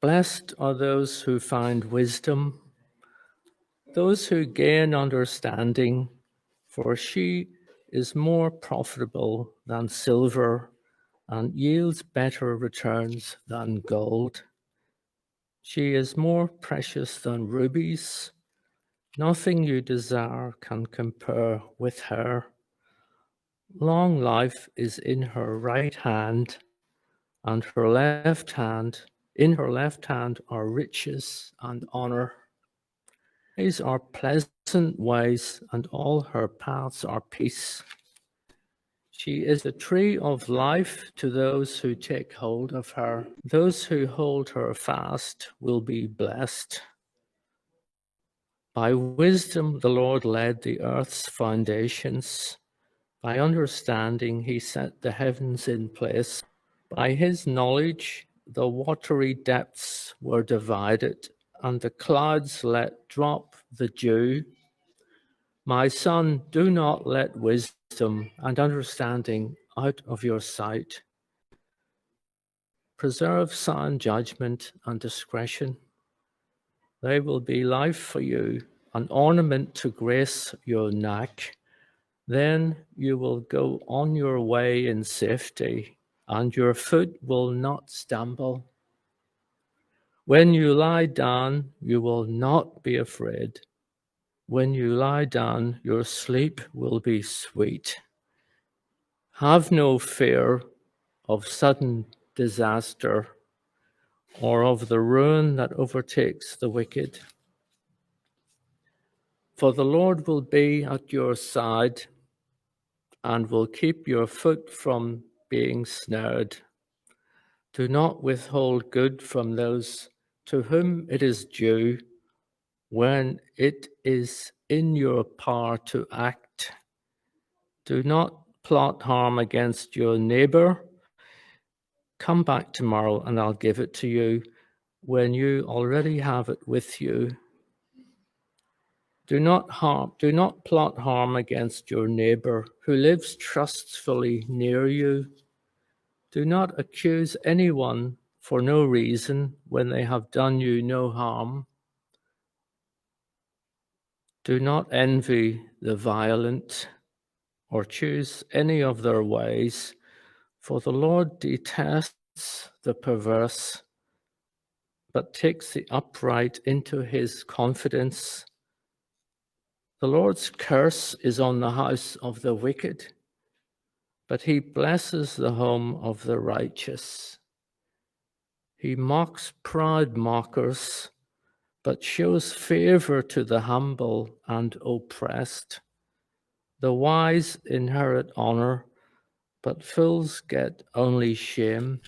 Blessed are those who find wisdom, those who gain understanding, for she is more profitable than silver and yields better returns than gold. She is more precious than rubies. Nothing you desire can compare with her. Long life is in her right hand, and in her left hand are riches and honor. These are pleasant ways, and all her paths are peace. She is a tree of life to those who take hold of her. Those who hold her fast will be blessed. By wisdom, the Lord laid the earth's foundations. By understanding, he set the heavens in place. By his knowledge, the watery depths were divided, and the clouds let drop the dew. My son, do not let wisdom and understanding out of your sight. Preserve sound judgment and discretion. They will be life for you, an ornament to grace your neck. Then you will go on your way in safety, and your foot will not stumble. When you lie down, you will not be afraid. When you lie down, your sleep will be sweet. Have no fear of sudden disaster or of the ruin that overtakes the wicked. For the Lord will be at your side and will keep your foot from being snared. Do not withhold good from those to whom it is due when it is in your power to act. Do not plot harm against your neighbor. Come back tomorrow and I'll give it to you when you already have it with you. Do not plot harm against your neighbor who lives trustfully near you. Do not accuse anyone for no reason when they have done you no harm. Do not envy the violent or choose any of their ways, for the Lord detests the perverse, but takes the upright into his confidence. The Lord's curse is on the house of the wicked, but he blesses the home of the righteous. He mocks proud mockers, but shows favor to the humble and oppressed. The wise inherit honor, but fools get only shame.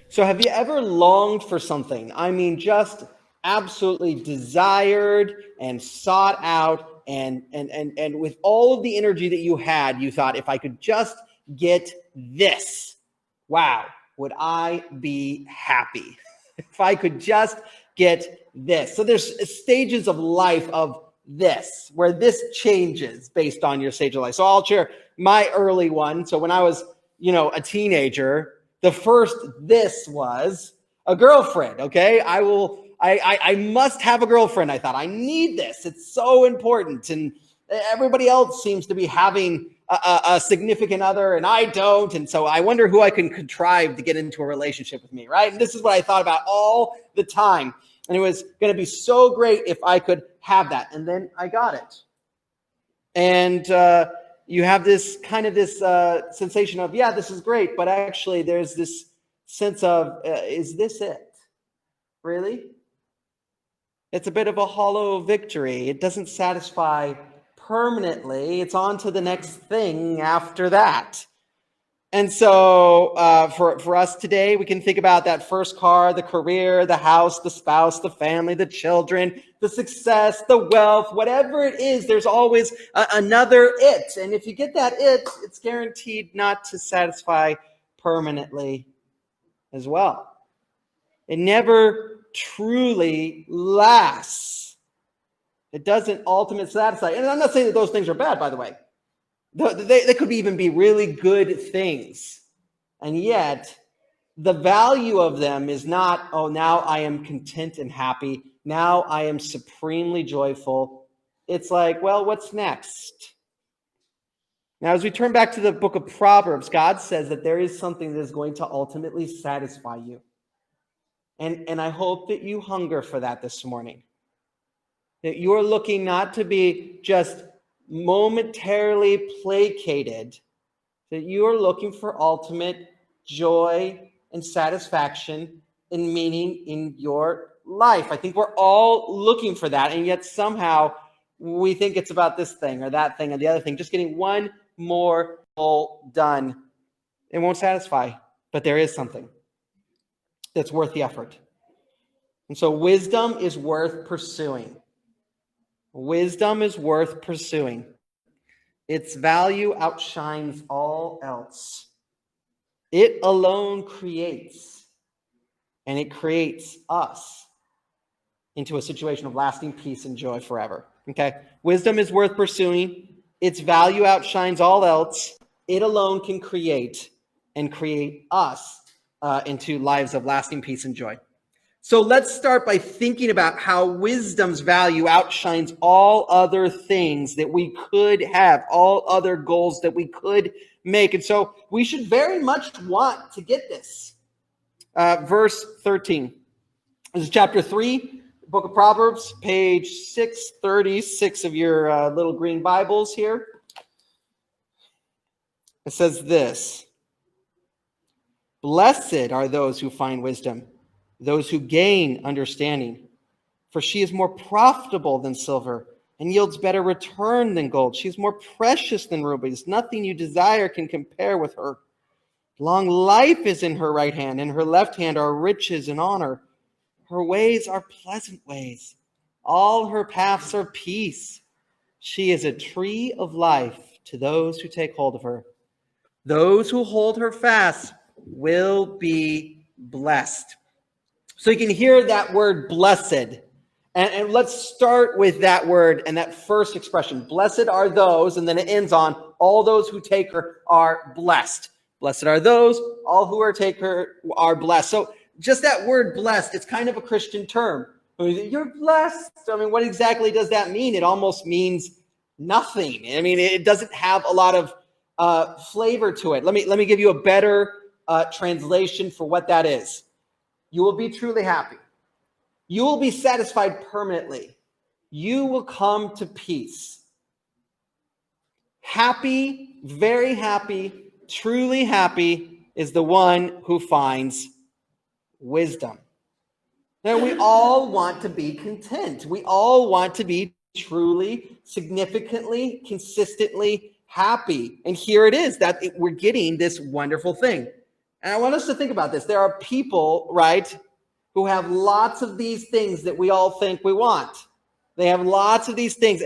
So have you ever longed for something? I mean, just absolutely desired and sought out, and with all of the energy that you had, you thought, if I could just get this, wow, would I be happy? If I could just get this. So there's stages of life of this, where this changes based on your stage of life. So I'll share my early one. So when I was, a teenager, the first this was a girlfriend, okay? I must have a girlfriend, I thought. I need this. It's so important. And everybody else seems to be having a significant other, and I don't. And so I wonder who I can contrive to get into a relationship with me, right? And this is what I thought about all the time. And it was going to be so great if I could have that. And then I got it. And you have this kind of this sensation of, yeah, this is great, but actually there's this sense of, is this it? Really? It's a bit of a hollow victory. It doesn't satisfy permanently. It's on to the next thing after that. And so for us today, we can think about that first car, the career, the house, the spouse, the family, the children, the success, the wealth, whatever it is, there's always another it. And if you get that it, it's guaranteed not to satisfy permanently as well. It never truly lasts. It doesn't ultimately satisfy. And I'm not saying that those things are bad, by the way. They could even be really good things. And yet, the value of them is not, oh, now I am content and happy. Now I am supremely joyful. It's like, well, what's next? Now, as we turn back to the book of Proverbs, God says that there is something that is going to ultimately satisfy you. And I hope that you hunger for that this morning. That you're looking not to be just momentarily placated, that you are looking for ultimate joy and satisfaction and meaning in your life. I think we're all looking for that, and yet somehow we think it's about this thing or that thing or the other thing. Just getting one more goal done. It won't satisfy, but there is something that's worth the effort. And so wisdom is worth pursuing. Wisdom is worth pursuing. Its value outshines all else. It alone creates, and it creates us into a situation of lasting peace and joy forever. Okay? Wisdom is worth pursuing. Its value outshines all else. It alone can create and create us into lives of lasting peace and joy. So let's start by thinking about how wisdom's value outshines all other things that we could have, all other goals that we could make. And so we should very much want to get this. Verse 13. This is chapter 3, book of Proverbs, page 636 of your little green Bibles here. It says this: "Blessed are those who find wisdom, those who gain understanding. For she is more profitable than silver and yields better return than gold. She is more precious than rubies. Nothing you desire can compare with her. Long life is in her right hand, and her left hand are riches and honor. Her ways are pleasant ways. All her paths are peace. She is a tree of life to those who take hold of her. Those who hold her fast will be blessed." So you can hear that word blessed. And let's start with that word and that first expression. Blessed are those, and then it ends on, all those who take her are blessed. Blessed are those, all who take her are blessed. So just that word blessed, it's kind of a Christian term. You're blessed. I mean, what exactly does that mean? It almost means nothing. I mean, it doesn't have a lot of flavor to it. Let me give you a better translation for what that is. You will be truly happy. You will be satisfied permanently. You will come to peace. Happy, very happy, truly happy is the one who finds wisdom. Now, we all want to be content. We all want to be truly, significantly, consistently happy. And here it is that we're getting this wonderful thing. And I want us to think about this. There are people, right, who have lots of these things that we all think we want. They have lots of these things,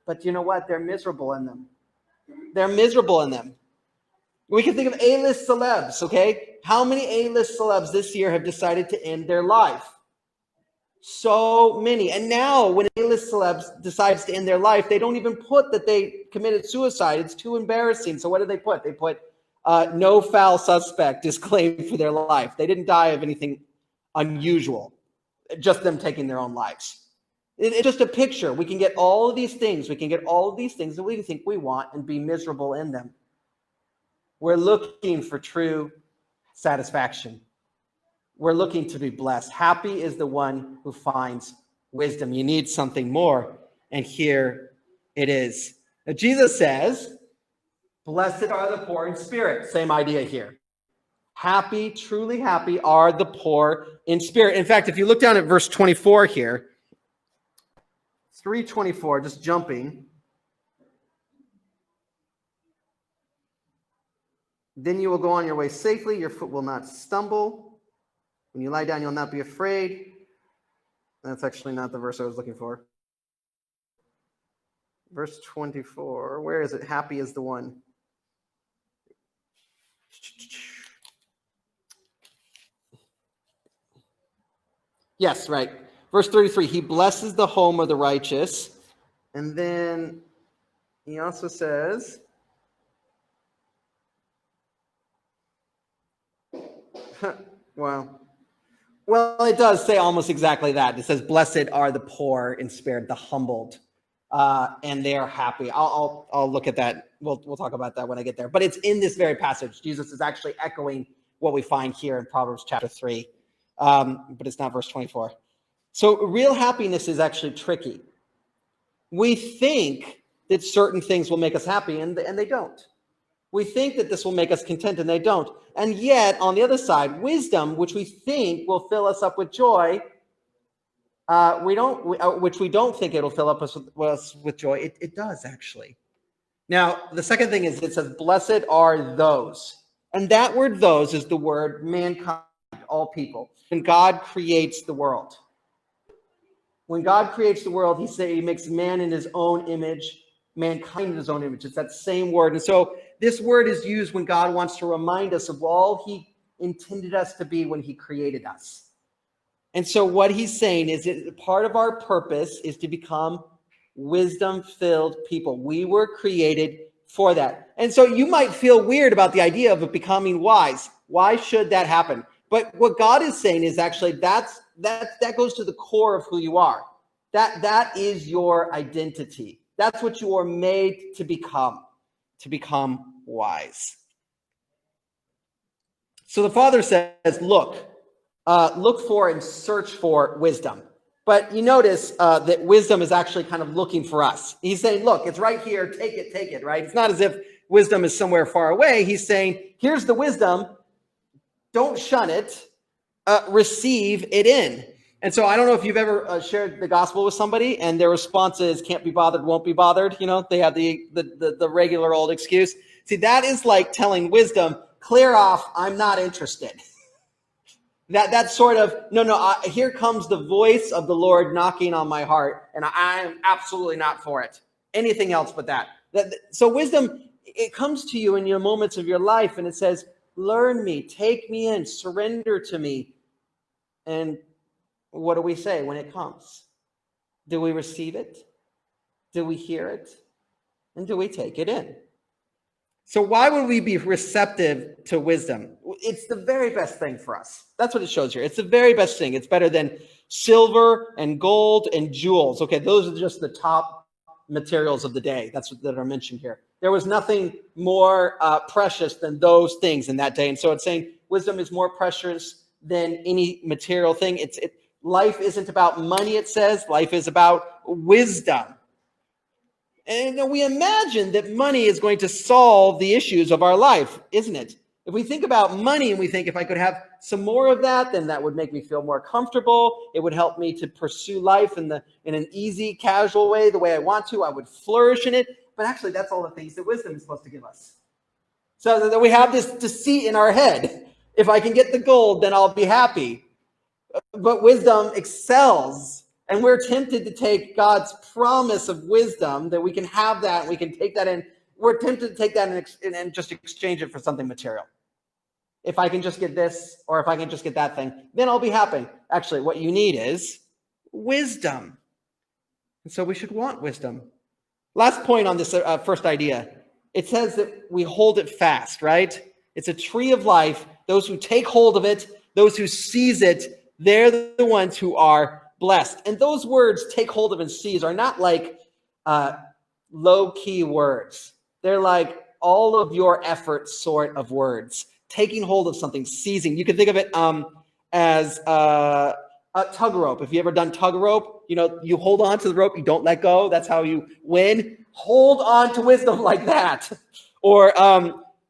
but you know what? They're miserable in them. They're miserable in them. We can think of A-list celebs, okay? How many A-list celebs this year have decided to end their life? So many. And now when A-list celebs decides to end their life, they don't even put that they committed suicide. It's too embarrassing. So what do they put? They put no foul suspect is claimed for their life. They didn't die of anything unusual, just them taking their own lives. It's just a picture. We can get all of these things. We can get all of these things that we think we want and be miserable in them. We're looking for true satisfaction. We're looking to be blessed. Happy is the one who finds wisdom. You need something more, and here it is. Now, Jesus says, "Blessed are the poor in spirit." Same idea here. Happy, truly happy are the poor in spirit. In fact, if you look down at verse 24 here, 3:24, just jumping. "Then you will go on your way safely. Your foot will not stumble. When you lie down, you'll not be afraid." That's actually not the verse I was looking for. Verse 24, where is it? Happy is the one. Yes, right. Verse 33, he blesses the home of the righteous. And then he also says, well, it does say almost exactly that. It says, blessed are the poor in spirit, the humbled, and they are happy. I'll look at that. We'll talk about that when I get there. But it's in this very passage. Jesus is actually echoing what we find here in Proverbs chapter 3. But it's not verse 24. So real happiness is actually tricky. We think that certain things will make us happy, and they don't. We think that this will make us content, and they don't. And yet, on the other side, wisdom, which we think will fill us up with joy, which we don't think it'll fill up us with joy. It does, actually. Now, the second thing is it says, blessed are those. And that word those is the word mankind, all people. When God creates the world. When God creates the world, he makes man in his own image, mankind in his own image. It's that same word. And so this word is used when God wants to remind us of all he intended us to be when he created us. And so what he's saying is that part of our purpose is to become wisdom-filled people. We were created for that. And so you might feel weird about the idea of becoming wise. Why should that happen? But what God is saying is actually that goes to the core of who you are. That is your identity. That's what you are made to become wise. So the Father says, look for and search for wisdom. But you notice that wisdom is actually kind of looking for us. He's saying, look, it's right here. Take it, right? It's not as if wisdom is somewhere far away. He's saying, here's the wisdom. Don't shun it. Receive it in. And so I don't know if you've ever shared the gospel with somebody and their response is can't be bothered, won't be bothered. You know, they have the regular old excuse. See, that is like telling wisdom, clear off, I'm not interested. That's sort of, here comes the voice of the Lord knocking on my heart, and I am absolutely not for it. Anything else but that. So wisdom, it comes to you in your moments of your life, and it says, learn me, take me in, surrender to me. And what do we say when it comes? Do we receive it? Do we hear it? And do we take it in? So why would we be receptive to wisdom? It's the very best thing for us. That's what it shows here. It's the very best thing. It's better than silver and gold and jewels. Okay, those are just the top materials of the day. That are mentioned here. There was nothing more precious than those things in that day. And so it's saying wisdom is more precious than any material thing. Life isn't about money, it says. Life is about wisdom. And we imagine that money is going to solve the issues of our life, isn't it? If we think about money and we think if I could have some more of that, then that would make me feel more comfortable. It would help me to pursue life in an easy, casual way, the way I want to. I would flourish in it. But actually, that's all the things that wisdom is supposed to give us. So that we have this deceit in our head. If I can get the gold, then I'll be happy. But wisdom excels. And we're tempted to take God's promise of wisdom, that we can have that, we can take that in. We're tempted to take that and just exchange it for something material. If I can just get this, or if I can just get that thing, then I'll be happy. Actually, what you need is wisdom. And so we should want wisdom. Last point on this first idea. It says that we hold it fast, right? It's a tree of life. Those who take hold of it, those who seize it, they're the ones who are blessed. And those words, take hold of and seize, are not like low-key words. They're like all of your effort sort of words. Taking hold of something, seizing. You can think of it as a tug rope. If you ever done tug rope, you hold on to the rope, you don't let go. That's how you win. Hold on to wisdom like that. Or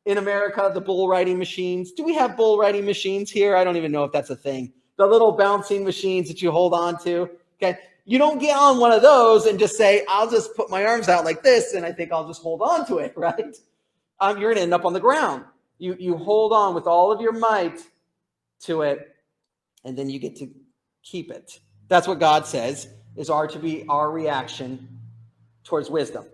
in America, the bull riding machines. Do we have bull riding machines here? I don't even know if that's a thing. The little bouncing machines that you hold on to. Okay. You don't get on one of those and just say, I'll just put my arms out like this and I think I'll just hold on to it, right? You're going to end up on the ground. You hold on with all of your might to it, and then you get to keep it. That's what God says is to be our reaction towards wisdom.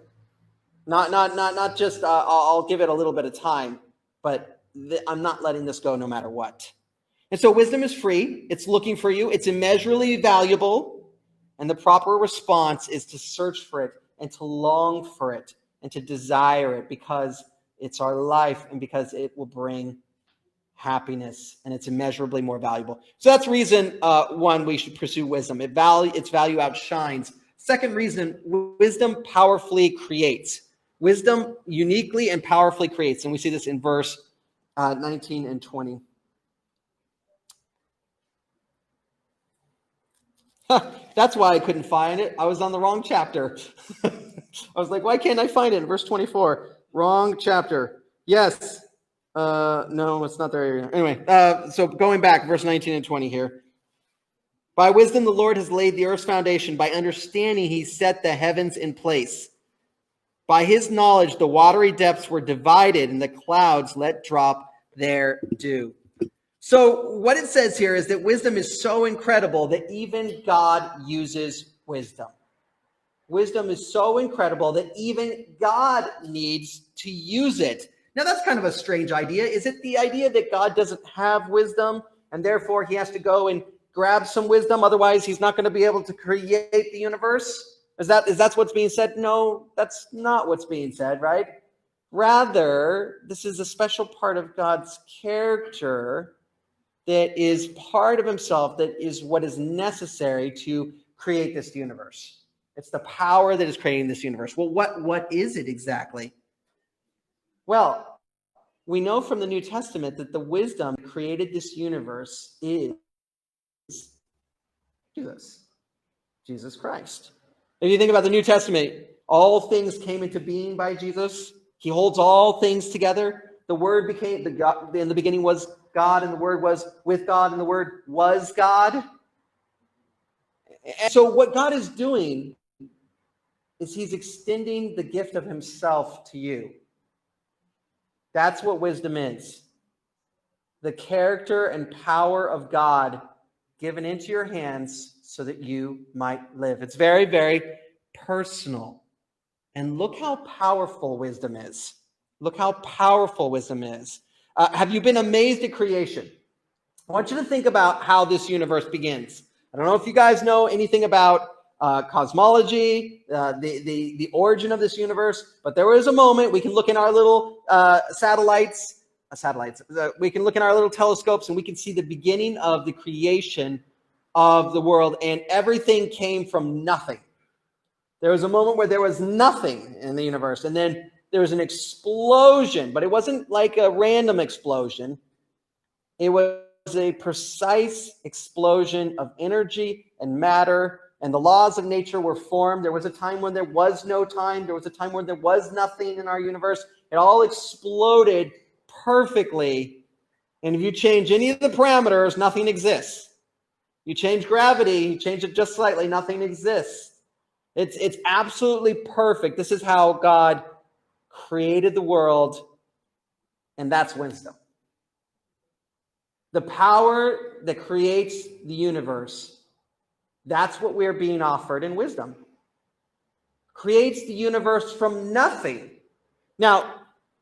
Not just I'll give it a little bit of time, but I'm not letting this go no matter what. And so wisdom is free. It's looking for you. It's immeasurably valuable. And the proper response is to search for it and to long for it and to desire it, because it's our life and because it will bring happiness, and it's immeasurably more valuable. So that's reason one, we should pursue wisdom. Its value outshines. Second reason, wisdom powerfully creates. Wisdom uniquely and powerfully creates. And we see this in verse 19 and 20. That's why I couldn't find it. I was on the wrong chapter. I was like, why can't I find it in verse 24? Wrong chapter. Yes. No, it's not there. Anyway, so going back, verse 19 and 20 here. By wisdom, the Lord has laid the earth's foundation. By understanding, he set the heavens in place. By his knowledge, the watery depths were divided, and the clouds let drop their dew. So what it says here is that wisdom is so incredible that even God uses wisdom. Wisdom is so incredible that even God needs to use it. Now, that's kind of a strange idea. Is it the idea that God doesn't have wisdom and therefore he has to go and grab some wisdom? Otherwise, he's not going to be able to create the universe? Is that what's being said? No, that's not what's being said, right? Rather, this is a special part of God's character that is part of himself, that is what is necessary to create this universe. It's the power that is creating this universe. Well, what is it exactly? Well, we know from the New Testament that the wisdom that created this universe is Jesus Christ. If you think about the New Testament, all things came into being by Jesus. He holds all things together. The Word became God. In the beginning was God, and the Word was with God, and the Word was God. And so what God is doing is he's extending the gift of himself to you. That's what wisdom is. The character and power of God given into your hands so that you might live. It's very, very personal. And look how powerful wisdom is. Look how powerful wisdom is. Have you been amazed at creation? I want you to think about how this universe begins. I don't know if you guys know anything about cosmology, the origin of this universe, but there was a moment we can look in our little satellites. We can look in our little telescopes and we can see the beginning of the creation of the world, and everything came from nothing. There was a moment where there was nothing in the universe, and then there was an explosion, but it wasn't like a random explosion. It was a precise explosion of energy and matter, and the laws of nature were formed. There was a time when there was no time. There was a time when there was nothing in our universe. It all exploded perfectly, and if you change any of the parameters, nothing exists. You change gravity, you change it just slightly, nothing exists. It's absolutely perfect. This is how God created the world, and that's wisdom. The power that creates the universe, that's what we're being offered in wisdom. Creates the universe from nothing. Now,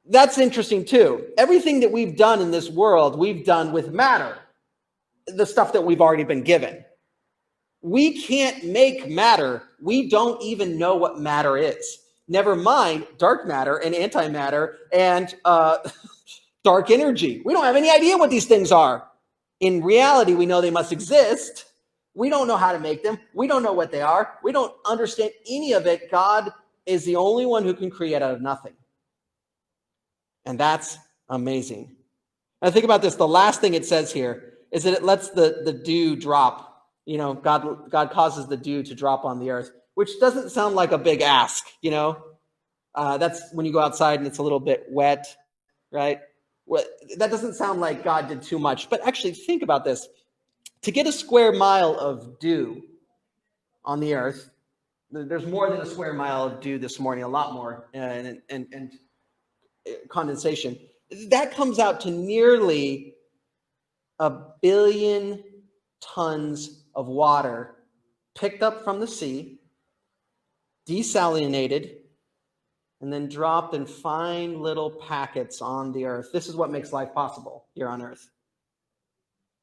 that's interesting too. Everything that we've done in this world, we've done with matter, the stuff that we've already been given. We can't make matter. We don't even know what matter is. Never mind dark matter and antimatter and dark energy. We don't have any idea what these things are. In reality, we know they must exist. We don't know how to make them. We don't know what they are. We don't understand any of it. God is the only one who can create out of nothing. And that's amazing. And think about this. The last thing it says here is that it lets the dew drop. You know, God causes the dew to drop on the earth, which doesn't sound like a big ask, you know. That's when you go outside and it's a little bit wet, right? Well, that doesn't sound like God did too much. But actually, think about this. To get a square mile of dew on the earth, there's more than a square mile of dew this morning, a lot more, and condensation. That comes out to nearly 1 billion tons of water picked up from the sea, desalinated, and then dropped in fine little packets on the earth. This is what makes life possible here on earth.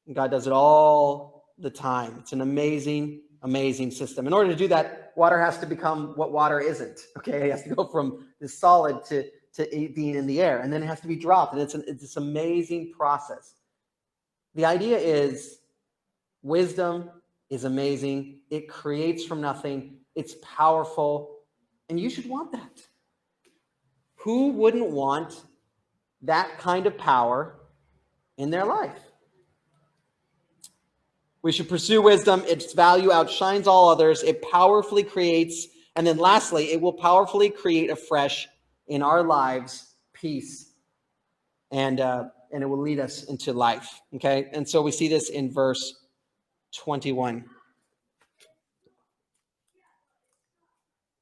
And God does it all the time. It's an amazing, amazing system. In order to do that, water has to become what water isn't. Okay, it has to go from the solid to being in the air, and then it has to be dropped, and it's this amazing process. The idea is wisdom is amazing. It creates from nothing. It's powerful, and you should want that. Who wouldn't want that kind of power in their life? We should pursue wisdom. Its value outshines all others. It powerfully creates, and then lastly, it will powerfully create afresh in our lives peace, and it will lead us into life. Okay, and so we see this in verse 21.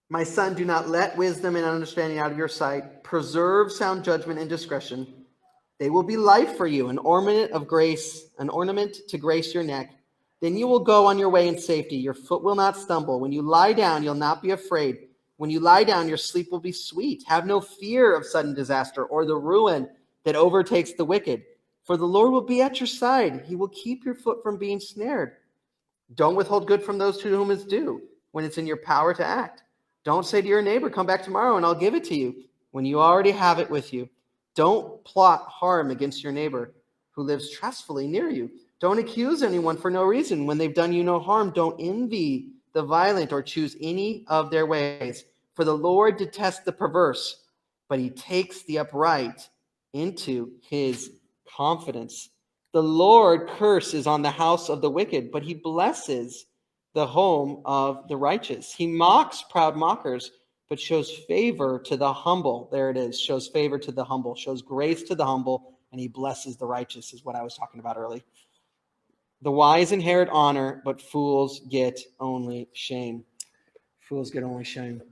My son, do not let wisdom and understanding out of your sight. Preserve sound judgment and discretion. They will be life for you, an ornament of grace, an ornament to grace your neck. Then you will go on your way in safety. Your foot will not stumble. When you lie down, you'll not be afraid. When you lie down, your sleep will be sweet. Have no fear of sudden disaster or the ruin that overtakes the wicked. For the Lord will be at your side. He will keep your foot from being snared. Don't withhold good from those to whom it's due when it's in your power to act. Don't say to your neighbor, come back tomorrow and I'll give it to you, when you already have it with you. Don't plot harm against your neighbor who lives trustfully near you. Don't accuse anyone for no reason when they've done you no harm. Don't envy the violent or choose any of their ways. For the Lord detests the perverse, but he takes the upright into his confidence. The Lord curses on the house of the wicked, but he blesses the home of the righteous. He mocks proud mockers, but shows favor to the humble. There it is. Shows favor to the humble, shows grace to the humble, and he blesses the righteous, is what I was talking about earlier. The wise inherit honor, but fools get only shame. Fools get only shame.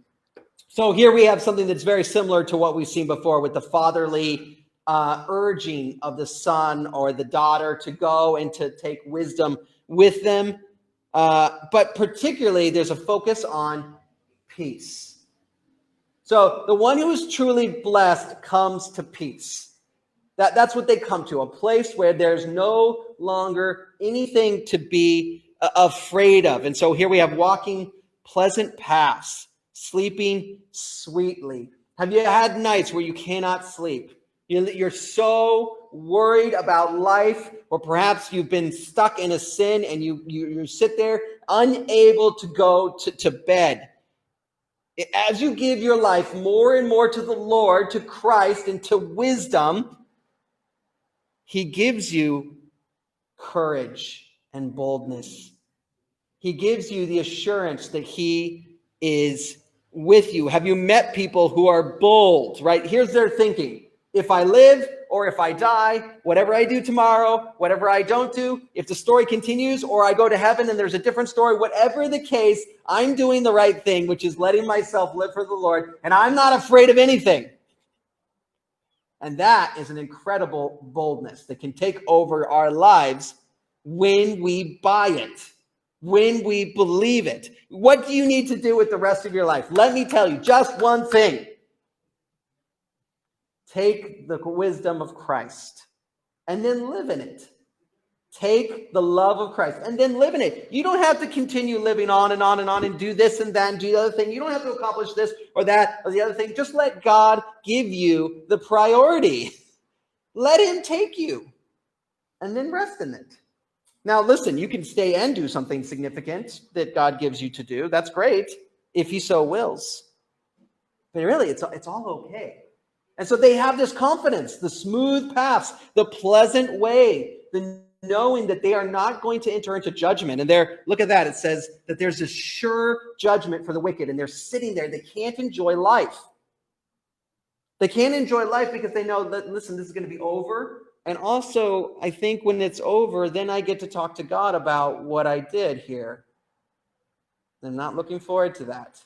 So here we have something that's very similar to what we've seen before with the fatherly urging of the son or the daughter to go and to take wisdom with them. But particularly, there's a focus on peace. So the one who is truly blessed comes to peace. That's what they come to, a place where there's no longer anything to be afraid of. And so here we have walking pleasant paths, sleeping sweetly. Have you had nights where you cannot sleep? You're so worried about life, or perhaps you've been stuck in a sin and you sit there unable to go to bed. As you give your life more and more to the Lord, to Christ, and to wisdom, he gives you courage and boldness. He gives you the assurance that he is with you. Have you met people who are bold, right? Here's their thinking. If I live or if I die, whatever I do tomorrow, whatever I don't do, if the story continues or I go to heaven and there's a different story, whatever the case, I'm doing the right thing, which is letting myself live for the Lord, and I'm not afraid of anything. And that is an incredible boldness that can take over our lives when we buy it, when we believe it. What do you need to do with the rest of your life? Let me tell you, just one thing. Take the wisdom of Christ and then live in it. Take the love of Christ and then live in it. You don't have to continue living on and on and on and do this and that and do the other thing. You don't have to accomplish this or that or the other thing. Just let God give you the priority. Let him take you and then rest in it. Now, listen, you can stay and do something significant that God gives you to do. That's great if he so wills. But really, it's all okay. And so they have this confidence, the smooth paths, the pleasant way, the knowing that they are not going to enter into judgment. And there, look at that. It says that there's a sure judgment for the wicked, and they're sitting there. They can't enjoy life. They can't enjoy life because they know that, listen, this is going to be over. And also, I think when it's over, then I get to talk to God about what I did here. I'm not looking forward to that.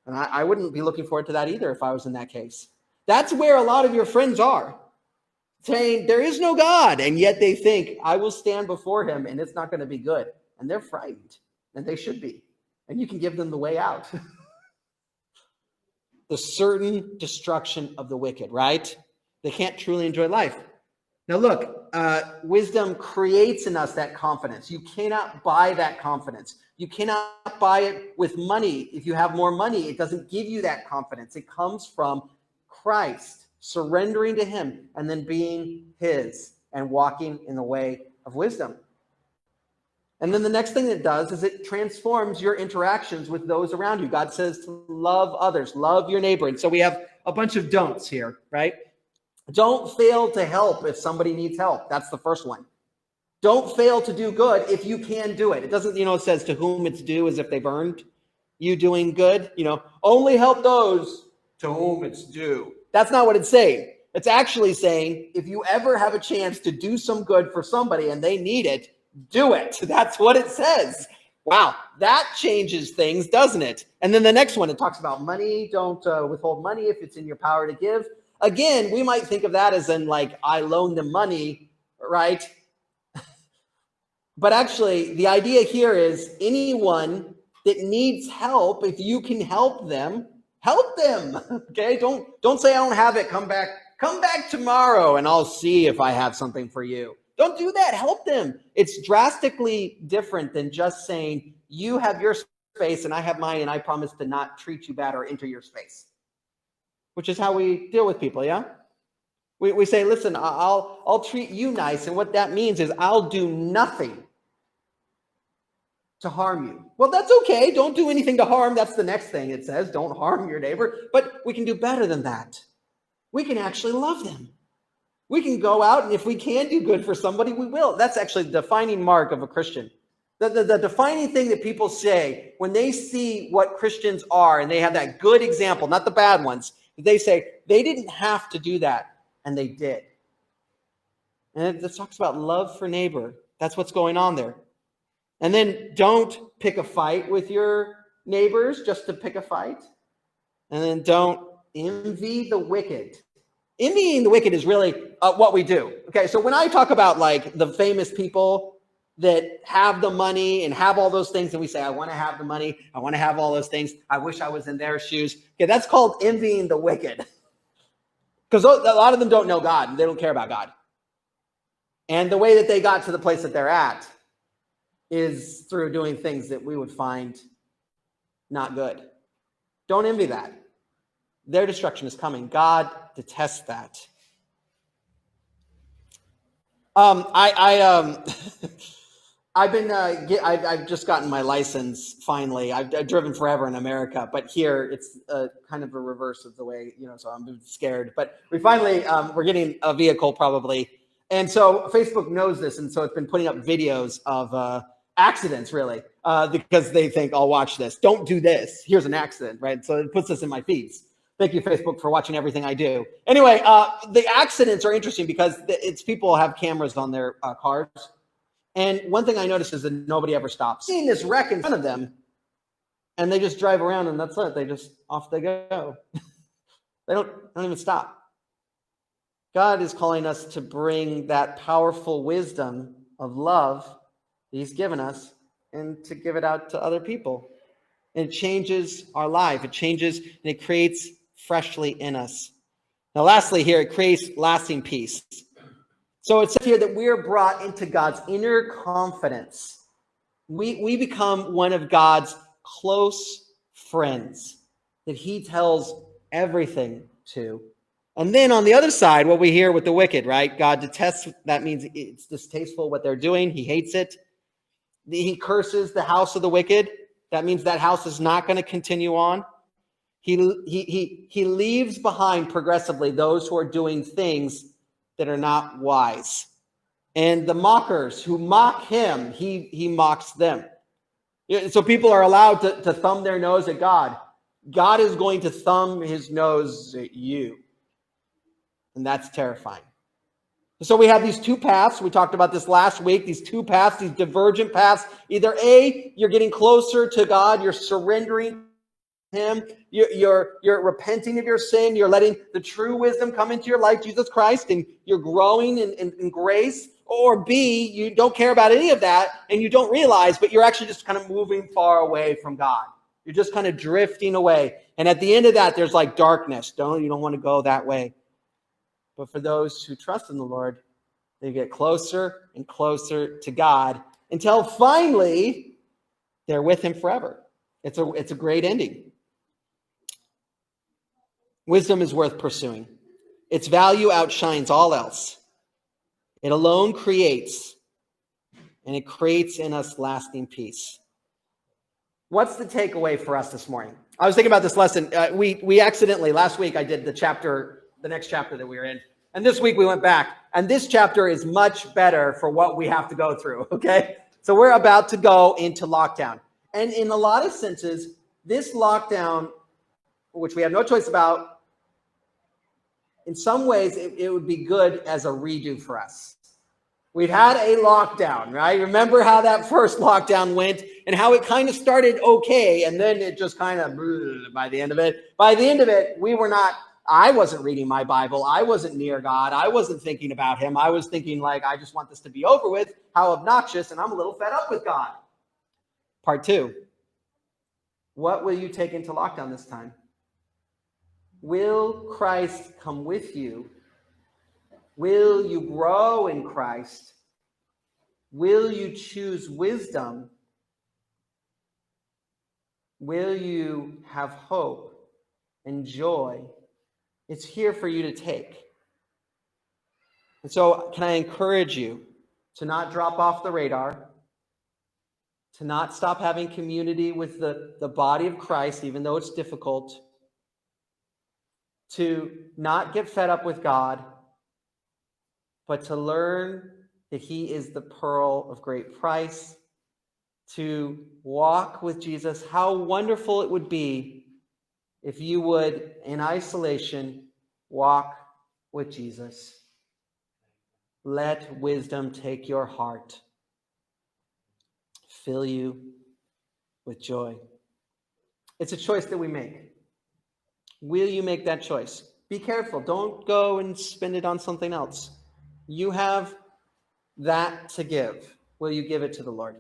And I wouldn't be looking forward to that either if I was in that case. That's where a lot of your friends are, saying there is no God, and yet they think I will stand before him and it's not going to be good. And they're frightened, and they should be. And you can give them the way out. The certain destruction of the wicked, right? They can't truly enjoy life. Now look, wisdom creates in us that confidence. You cannot buy that confidence. You cannot buy it with money. If you have more money, it doesn't give you that confidence. It comes from Christ, surrendering to him and then being his and walking in the way of wisdom. And then the next thing it does is it transforms your interactions with those around you. God says to love others, love your neighbor. And so we have a bunch of don'ts here, right? Don't fail to help if somebody needs help. That's the first one. Don't fail to do good if you can do it. It doesn't, it says to whom it's due as if they've earned you doing good. Only help those to whom it's due. That's not what it's saying. It's actually saying if you ever have a chance to do some good for somebody and they need it, do it. That's what it says. Wow, that changes things, doesn't it? And then the next one, it talks about money. Don't withhold money if it's in your power to give. Again, we might think of that as in like, I loan them money, right? But actually, the idea here is anyone that needs help, if you can help them, okay? Don't say I don't have it, come back tomorrow and I'll see if I have something for you. Don't do that, help them. It's drastically different than just saying you have your space and I have mine and I promise to not treat you bad or enter your space. Which is how we deal with people, yeah? We say, listen, I'll treat you nice, and what that means is I'll do nothing to harm you. Well, that's okay. Don't do anything to harm. That's the next thing it says. Don't harm your neighbor. But we can do better than that. We can actually love them. We can go out, and if we can do good for somebody, we will. That's actually the defining mark of a Christian. The defining thing that people say when they see what Christians are, and they have that good example, not the bad ones, they say they didn't have to do that, and they did. And it talks about love for neighbor. That's what's going on there. And then don't pick a fight with your neighbors just to pick a fight. And then don't envy the wicked. Envying the wicked is really what we do. Okay, so when I talk about like the famous people that have the money and have all those things, and we say, I want to have the money, I want to have all those things, I wish I was in their shoes. Okay, that's called envying the wicked. Because a lot of them don't know God, and they don't care about God. And the way that they got to the place that they're at is through doing things that we would find not good. Don't envy that. Their destruction is coming. God detests that. I've just gotten my license finally. I've driven forever in America, but here it's kind of a reverse of the way, so I'm scared. But we finally, we're getting a vehicle probably. And so Facebook knows this. And so it's been putting up videos of accidents really, because they think I'll watch this. Don't do this. Here's an accident, right? So it puts this in my feeds. Thank you, Facebook, for watching everything I do. Anyway, the accidents are interesting because it's people have cameras on their cars. And one thing I noticed is that nobody ever stops. Seeing this wreck in front of them, and they just drive around, and that's it. They just, off they go. They don't even stop. God is calling us to bring that powerful wisdom of love that he's given us and to give it out to other people. And it changes our life. It changes and it creates freshly in us. Now, lastly here, it creates lasting peace. So it says here that we are brought into God's inner confidence. We become one of God's close friends that he tells everything to. And then on the other side, what we hear with the wicked, right? God detests, that means it's distasteful what they're doing. He hates it. He curses the house of the wicked. That means that house is not going to continue on. He leaves behind progressively those who are doing things that are not wise. And the mockers who mock him, he mocks them. So people are allowed to thumb their nose at God. God is going to thumb his nose at you. And that's terrifying. So we have these two paths. We talked about this last week. These two paths, these divergent paths. Either A, you're getting closer to God. You're surrendering to him. You're repenting of your sin. You're letting the true wisdom come into your life, Jesus Christ, and you're growing in grace. Or B, you don't care about any of that and you don't realize, but you're actually just kind of moving far away from God. You're just kind of drifting away. And at the end of that, there's like darkness. You don't want to go that way. But for those who trust in the Lord, They get closer and closer to God until finally they're with him forever. It's a great ending. Wisdom is worth pursuing. Its value outshines all else. It alone creates, and it creates in us lasting peace. What's the takeaway for us this morning? I was thinking about this lesson. We accidentally, last week I did the next chapter that we were in. And this week we went back. And this chapter is much better for what we have to go through, okay? So we're about to go into lockdown. And in a lot of senses, this lockdown, which we have no choice about, in some ways it would be good as a redo for us. We've had a lockdown, right? Remember how that first lockdown went and how it kind of started okay, and then it just kind of by the end of it. By the end of it, I wasn't reading my Bible. I wasn't near God. I wasn't thinking about him. I was thinking like, I just want this to be over with. How obnoxious, and I'm a little fed up with God. Part 2. What will you take into lockdown this time? Will Christ come with you? Will you grow in Christ? Will you choose wisdom? Will you have hope and joy? It's here for you to take. And so, can I encourage you to not drop off the radar, to not stop having community with the body of Christ, even though it's difficult, to not get fed up with God, but to learn that he is the pearl of great price, to walk with Jesus. How wonderful it would be if you would, in isolation, walk with Jesus. Let wisdom take your heart, fill you with joy. It's a choice that we make. Will you make that choice? Be careful. Don't go and spend it on something else. You have that to give. Will you give it to the Lord?